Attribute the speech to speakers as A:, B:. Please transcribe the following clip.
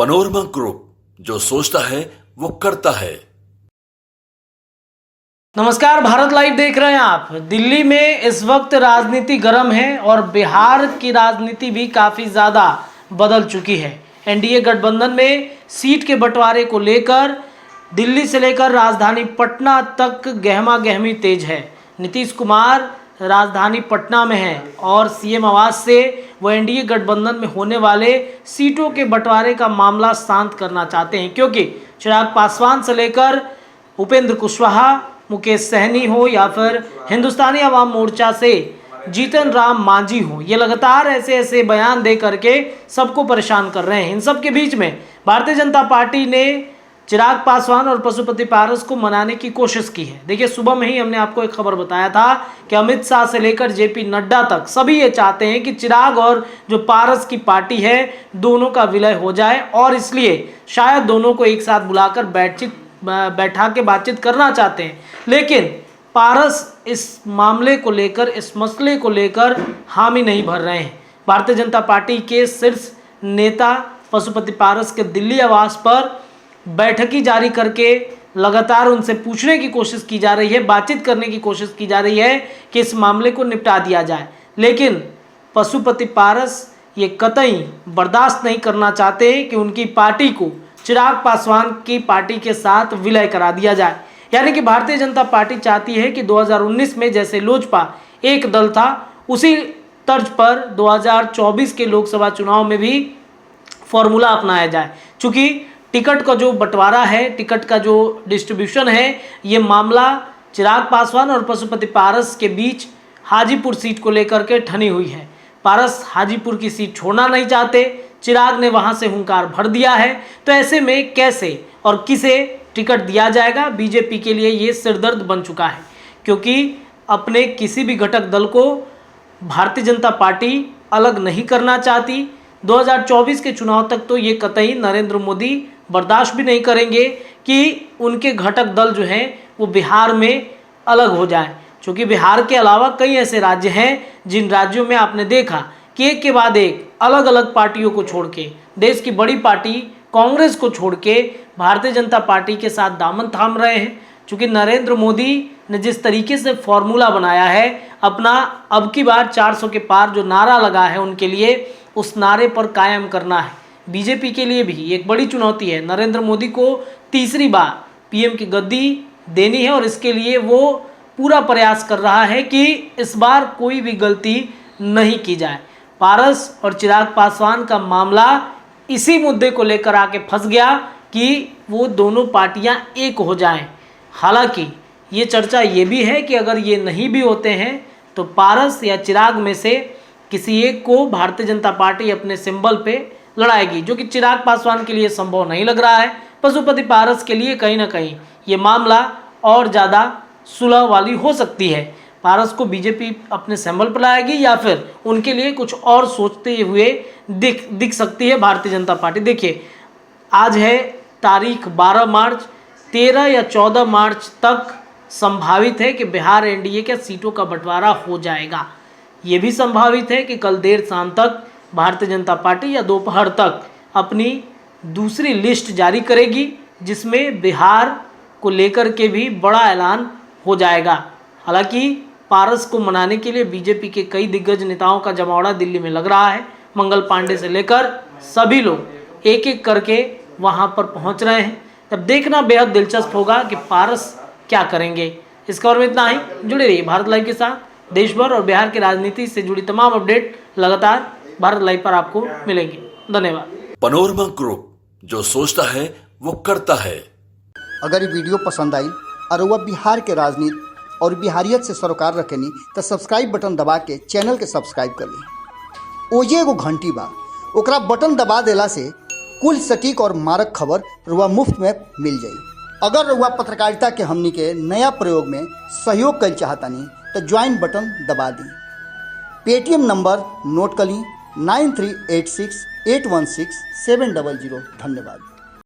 A: Panorama group, जो सोचता है वो करता है।
B: नमस्कार, भारत लाइव देख रहे हैं आप। दिल्ली में इस वक्त राजनीति गर्म है और बिहार की राजनीति भी काफी ज्यादा बदल चुकी है। एनडीए गठबंधन में सीट के बंटवारे को लेकर दिल्ली से लेकर राजधानी पटना तक गहमा गहमी तेज है। नीतीश कुमार राजधानी पटना में है और सीएम आवास से वो एनडीए गठबंधन में होने वाले सीटों के बंटवारे का मामला शांत करना चाहते हैं, क्योंकि चिराग पासवान से लेकर उपेंद्र कुशवाहा, मुकेश सहनी हो या फिर हिंदुस्तानी अवाम मोर्चा से जीतन राम मांझी हो, ये लगातार ऐसे बयान दे करके सबको परेशान कर रहे हैं। इन सब के बीच में भारतीय जनता पार्टी ने चिराग पासवान और पशुपति पारस को मनाने की कोशिश की है। देखिए, सुबह में ही हमने आपको एक खबर बताया था कि अमित शाह से लेकर जेपी नड्डा तक सभी ये चाहते हैं कि चिराग और जो पारस की पार्टी है दोनों का विलय हो जाए, और इसलिए शायद दोनों को एक साथ बुलाकर बैठा के बातचीत करना चाहते हैं। लेकिन पारस इस मामले को लेकर, इस मसले को लेकर हामी नहीं भर रहे हैं। भारतीय जनता पार्टी के शीर्ष नेता पशुपति पारस के दिल्ली आवास पर बैठकी जारी करके लगातार उनसे पूछने की कोशिश की जा रही है, बातचीत करने की कोशिश की जा रही है कि इस मामले को निपटा दिया जाए। लेकिन पशुपति पारस ये कतई बर्दाश्त नहीं करना चाहते कि उनकी पार्टी को चिराग पासवान की पार्टी के साथ विलय करा दिया जाए। यानी कि भारतीय जनता पार्टी चाहती है कि 2019 में जैसे लोजपा एक दल था, उसी तर्ज पर 2024 के लोकसभा चुनाव में भी फॉर्मूला अपनाया जाए। चूंकि टिकट का जो बंटवारा है, टिकट का जो डिस्ट्रीब्यूशन है, ये मामला चिराग पासवान और पशुपति पारस के बीच हाजीपुर सीट को लेकर के ठनी हुई है। पारस हाजीपुर की सीट छोड़ना नहीं चाहते, चिराग ने वहां से हुंकार भर दिया है। तो ऐसे में कैसे और किसे टिकट दिया जाएगा, बीजेपी के लिए ये सिरदर्द बन चुका है, क्योंकि अपने किसी भी घटक दल को भारतीय जनता पार्टी अलग नहीं करना चाहती। 2024 के चुनाव तक तो ये कतई नरेंद्र मोदी बर्दाश्त भी नहीं करेंगे कि उनके घटक दल जो हैं वो बिहार में अलग हो जाए, क्योंकि बिहार के अलावा कई ऐसे राज्य हैं जिन राज्यों में आपने देखा कि एक के बाद एक अलग अलग पार्टियों को छोड़ के, देश की बड़ी पार्टी कांग्रेस को छोड़ के भारतीय जनता पार्टी के साथ दामन थाम रहे हैं। क्योंकि नरेंद्र मोदी ने जिस तरीके से फॉर्मूला बनाया है अपना, अब की बार 400 के पार जो नारा लगा है उनके लिए, उस नारे पर कायम करना है। बीजेपी के लिए भी एक बड़ी चुनौती है। नरेंद्र मोदी को तीसरी बार पीएम की गद्दी देनी है और इसके लिए वो पूरा प्रयास कर रहा है कि इस बार कोई भी गलती नहीं की जाए। पारस और चिराग पासवान का मामला इसी मुद्दे को लेकर आके फंस गया कि वो दोनों पार्टियां एक हो जाएं। हालांकि ये चर्चा ये भी है कि अगर ये नहीं भी होते हैं तो पारस या चिराग में से किसी एक को भारतीय जनता पार्टी अपने सिंबल पे लड़ाएगी, जो कि चिराग पासवान के लिए संभव नहीं लग रहा है। पशुपति पारस के लिए कहीं ना कहीं ये मामला और ज़्यादा सुलह वाली हो सकती है। पारस को बीजेपी अपने सिंबल पर लाएगी या फिर उनके लिए कुछ और सोचते हुए दिख सकती है भारतीय जनता पार्टी। देखिए, आज है तारीख 12 मार्च, 13 या 14 मार्च तक संभावित है कि बिहार एनडीए के सीटों का बंटवारा हो जाएगा। ये भी संभावित है कि कल देर शाम तक भारतीय जनता पार्टी या दोपहर तक अपनी दूसरी लिस्ट जारी करेगी, जिसमें बिहार को लेकर के भी बड़ा ऐलान हो जाएगा। हालांकि पारस को मनाने के लिए बीजेपी के कई दिग्गज नेताओं का जमावड़ा दिल्ली में लग रहा है। मंगल पांडे से लेकर सभी लोग एक एक करके वहां पर पहुंच रहे हैं। तब देखना बेहद दिलचस्प होगा कि पारस क्या करेंगे। इस खबर में इतना ही। जुड़े रहिए भारत लाइव के साथ। देश भर और बिहार की राजनीति से जुड़ी तमाम अपडेट लगातार भारत लाइव पर आपको मिलेंगे। धन्यवाद।
A: पनोरमा ग्रुप, जो सोचता है वो करता है।
C: अगर ये वीडियो पसंद आई और वह बिहार के राजनीति और बिहारियत से सरोकार रखेनी तो सब्सक्राइब बटन दबा के चैनल के सब्सक्राइब कर ली। ओजे एगो घंटी बा, ओकरा बटन दबा देला से कुल सटीक और मारक खबर रुआ मुफ्त में मिल जाई। अगर रुआ पत्रकारिता के हमनी के नया प्रयोग में सहयोग कर चाहतानी तो ज्वाइन बटन दबा दी। पेटीएम नंबर नोट कर ली 9386816700। धन्यवाद।